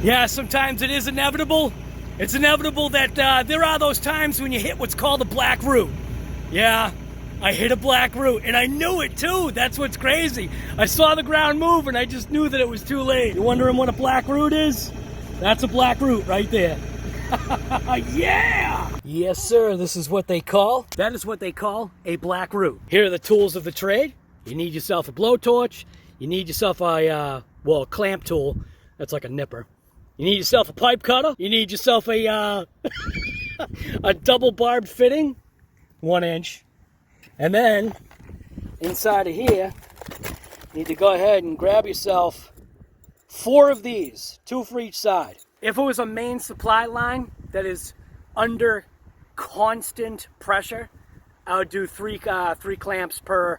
Yeah, sometimes it is inevitable. It's inevitable that there are those times when you hit what's called a black root. Yeah, I hit a black root, and I knew it too. That's what's crazy. I saw the ground move, and I just knew that it was too late. You wondering what a black root is? That's a black root right there. Yeah! Yes, sir, this is what they call, that is what they call a black root. Here are the tools of the trade. You need yourself a blowtorch. You need yourself a, well, a clamp tool. That's like a nipper. You need yourself a pipe cutter. You need yourself a, a double barbed fitting, 1 inch. And then, inside of here, you need to go ahead and grab yourself 4 of these, 2 for each side. If it was a main supply line that is under constant pressure, I would do 3 clamps per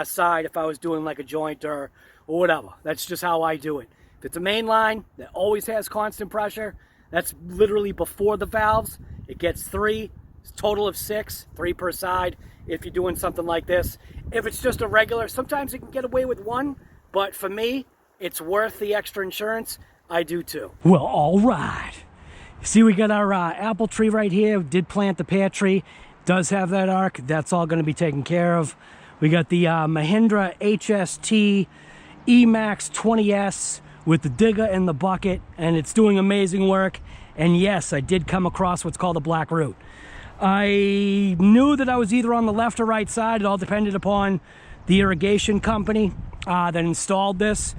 side if I was doing like a joint or whatever. That's just how I do it. If it's a main line that always has constant pressure, that's literally before the valves. It gets 3, it's a total of 6, 3 per side if you're doing something like this. If it's just a regular, sometimes you can get away with 1, but for me, it's worth the extra insurance. I do too. Well, all right. See, we got our apple tree right here. We did plant the pear tree. Does have that arc. That's all going to be taken care of. We got the Mahindra HST EMAX 20S with the digger and the bucket, and it's doing amazing work. And yes, I did come across what's called a black root. I knew that I was either on the left or right side. It all depended upon the irrigation company that installed this.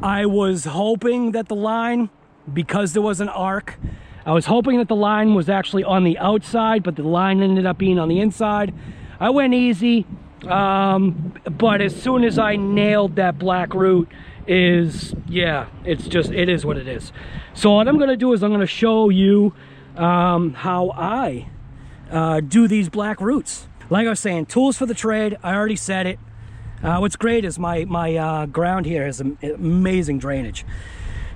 I was hoping that the line, because there was an arc, I was hoping that the line was actually on the outside, but the line ended up being on the inside. I went easy, but as soon as I nailed that black root, yeah, it is what it is. So what I'm going to do is I'm going to show you how I do these black roots. Like I was saying, tools for the trade. I already said it. What's great is my ground here has amazing drainage.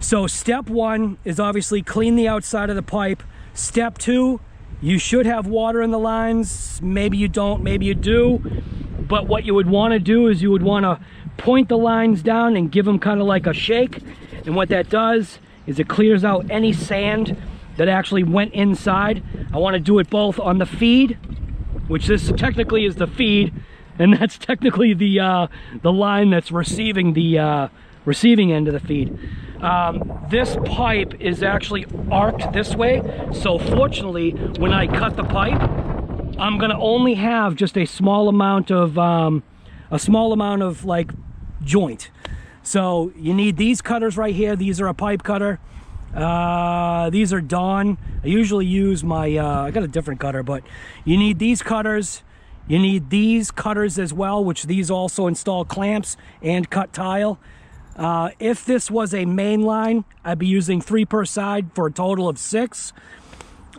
So step 1 is obviously clean the outside of the pipe. Step 2, you should have water in the lines. Maybe you don't, maybe you do. But what you would want to do is you would want to point the lines down and give them kind of like a shake. And what that does is it clears out any sand that actually went inside. I want to do it both on the feed, which this technically is the feed, and that's technically the line that's receiving the receiving end of the feed. This pipe is actually arced this way, so fortunately when I cut the pipe, I'm gonna only have just a small amount of like joint. So you need these cutters right here. These are a pipe cutter. These are Dawn. I usually use my I got a different cutter, but you need these cutters. You need these cutters as well, which these also install clamps and cut tile. If this was a main line, I'd be using 3 per side for a total of 6.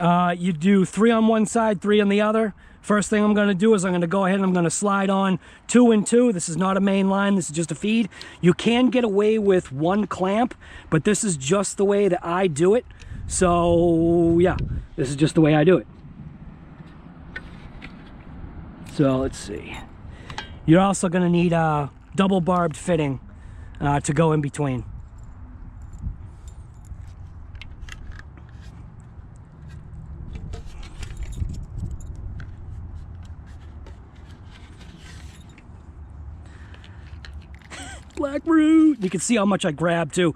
You do 3 on one side, 3 on the other. First thing I'm going to do is I'm going to go ahead and I'm going to slide on 2 and 2. This is not a main line, this is just a feed. You can get away with 1 clamp, but this is just the way that I do it. So yeah, this is just the way I do it. So let's see. You're also going to need a double barbed fitting to go in between. Black root. You can see how much I grabbed too.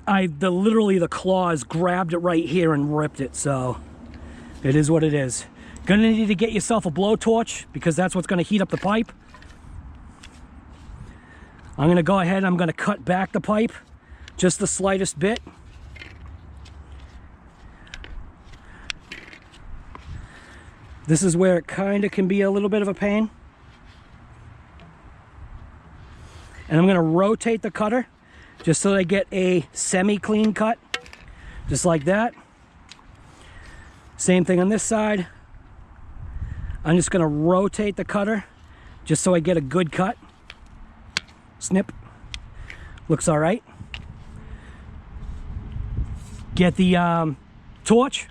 Literally the claws grabbed it right here and ripped it. So it is what it is. Gonna need to get yourself a blowtorch because that's what's gonna heat up the pipe. I'm gonna go ahead and I'm gonna cut back the pipe just the slightest bit. This is where it kind of can be a little bit of a pain. And I'm gonna rotate the cutter just so I get a semi-clean cut, just like that. Same thing on this side. I'm just gonna rotate the cutter just so I get a good cut. Snip. Looks all right. Get the torch.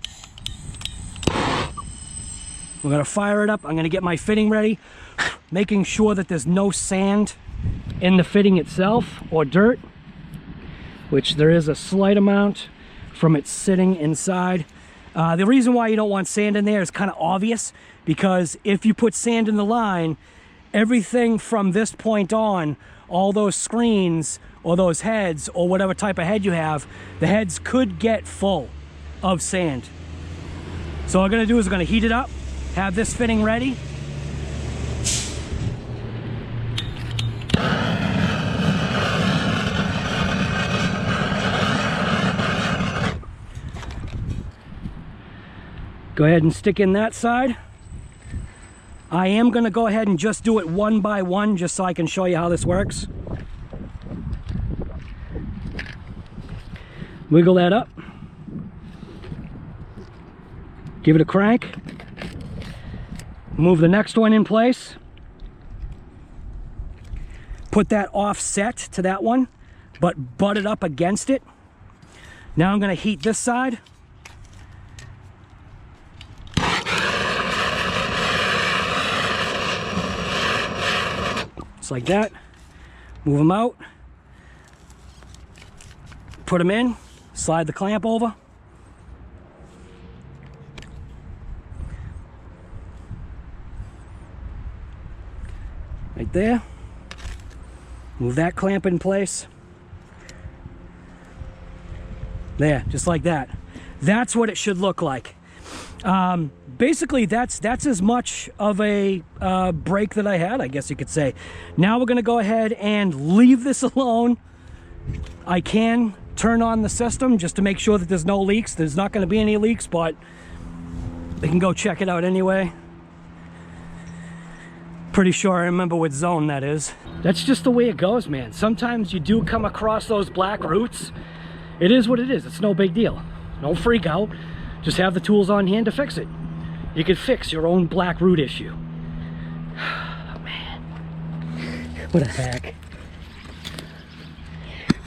We're gonna fire it up. I'm gonna get my fitting ready, making sure that there's no sand in the fitting itself or dirt, which there is a slight amount. from it sitting inside. The reason why you don't want sand in there is kind of obvious, because if you put sand in the line, everything from this point on, all those screens or those heads or whatever type of head you have, the heads could get full of sand. So what I'm going to do is I'm going to heat it up, have this fitting ready. Go ahead and stick in that side. I am going to go ahead and just do it one by one, just so I can show you how this works. Wiggle that up. Give it a crank. Move the next one in place. Put that offset to that one, but butt it up against it. Now I'm going to heat this side. Like that. Move them out, put them in, slide the clamp over, right there. Move that clamp in place. There, just like that. That's what it should look like. Basically that's as much of a break that I had, I guess you could say. Now we're going to go ahead and leave this alone. I can turn on the system just to make sure that there's no leaks. There's not going to be any leaks, but they can go check it out anyway. Pretty sure I remember what zone that is. That's just the way it goes, man. Sometimes you do come across those black roots. It is what it is. It's no big deal. Don't freak out. Just have the tools on hand to fix it. You can fix your own black root issue. Oh, man. What a hack.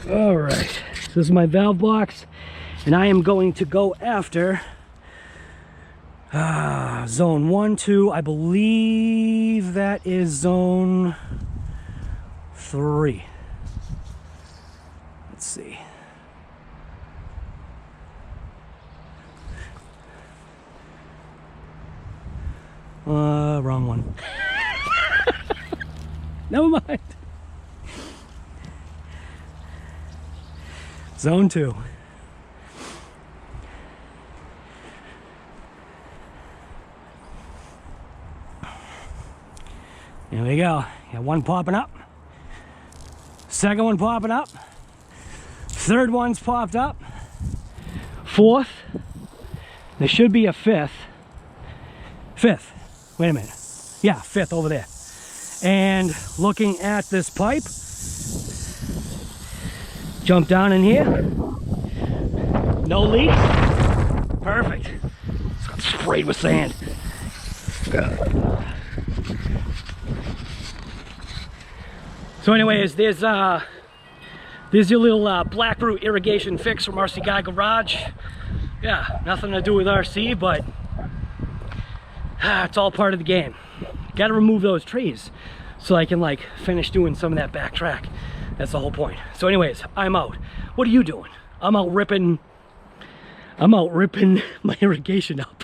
All right. This is my valve box, and I am going to go after zone 1, 2. I believe that is zone 3. Let's see. Wrong one. Never mind. Zone 2. There we go. Got one popping up. Second one popping up. Third one's popped up. Fourth. There should be a fifth. Fifth. Wait a minute. Yeah, fifth over there. And looking at this pipe, jump down in here. No leak. Perfect. It's got sprayed with sand. So anyways, there's your little black root irrigation fix from RC Guy Garage. Yeah, nothing to do with RC, but it's all part of the game. Got to remove those trees so I can like finish doing some of that back track. That's the whole point. So anyways, I'm out. What are you doing? I'm out ripping my irrigation up.